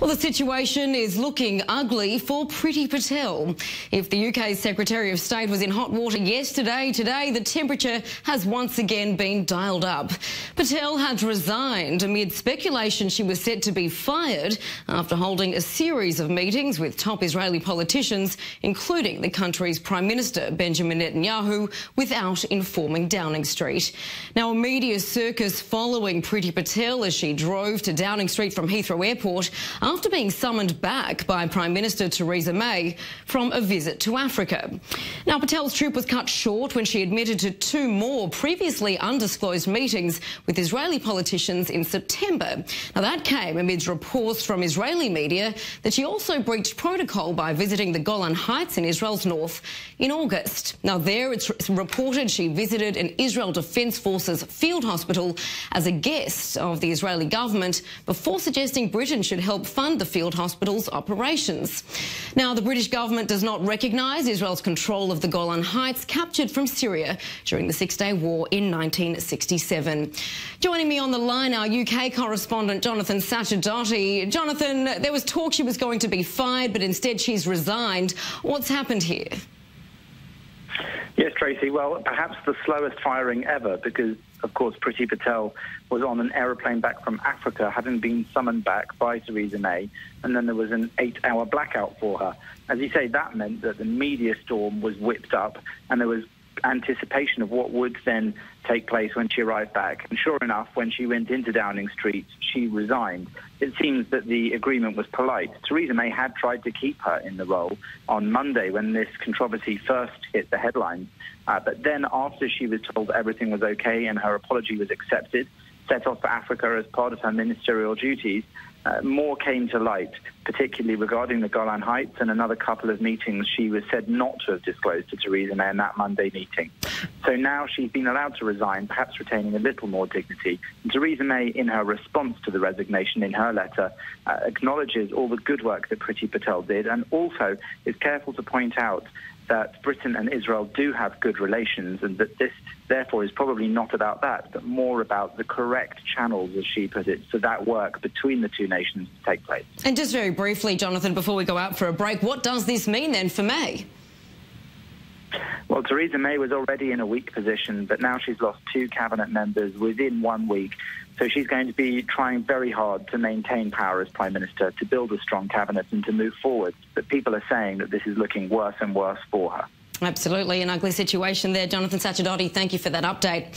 Well, the situation is looking ugly for Priti Patel. If the UK's Secretary of State was in hot water yesterday, today the temperature has once again been dialed up. Patel had resigned amid speculation she was set to be fired after holding a series of meetings with top Israeli politicians, including the country's Prime Minister Benjamin Netanyahu, without informing Downing Street. Now, a media circus following Priti Patel as she drove to Downing Street from Heathrow Airport after being summoned back by Prime Minister Theresa May from a visit to Africa. Now, Patel's trip was cut short when she admitted to two more previously undisclosed meetings with Israeli politicians in September. Now, that came amidst reports from Israeli media that she also breached protocol by visiting the Golan Heights in Israel's north in August. Now, there it's reported she visited an Israel Defence Forces field hospital as a guest of the Israeli government before suggesting Britain should help fund the field hospital's operations. Now, the British government does not recognise Israel's control of the Golan Heights, captured from Syria during the Six-Day War in 1967. Joining me on the line, our UK correspondent Jonathan Sacerdoti. Jonathan, there was talk she was going to be fired, but instead she's resigned. What's happened here? Yes, Tracy. Well, perhaps the slowest firing ever, because, of course, Priti Patel was on an aeroplane back from Africa, having been summoned back by Theresa May, and then there was an 8-hour blackout for her. As you say, that meant that the media storm was whipped up, and there was anticipation of what would then take place when she arrived back. And sure enough, when she went into Downing Street, she resigned. It seems that the agreement was polite. Theresa May had tried to keep her in the role on Monday when this controversy first hit the headlines. But then after she was told everything was okay and her apology was accepted, set off for Africa as part of her ministerial duties, more came to light, particularly regarding the Golan Heights and another couple of meetings she was said not to have disclosed to Theresa May in that Monday meeting. So now she's been allowed to resign, perhaps retaining a little more dignity. And Theresa May, in her response to the resignation in her letter, acknowledges all the good work that Priti Patel did, and also is careful to point out that Britain and Israel do have good relations, and that this, therefore, is probably not about that, but more about the correct channels, as she put it, for that work between the two nations to take place. And just very briefly, Jonathan, before we go out for a break, what does this mean then for May? Well, Theresa May was already in a weak position, but now she's lost two cabinet members within 1 week. So she's going to be trying very hard to maintain power as Prime Minister, to build a strong cabinet and to move forward. But people are saying that this is looking worse and worse for her. Absolutely, an ugly situation there. Jonathan Sacerdoti, thank you for that update.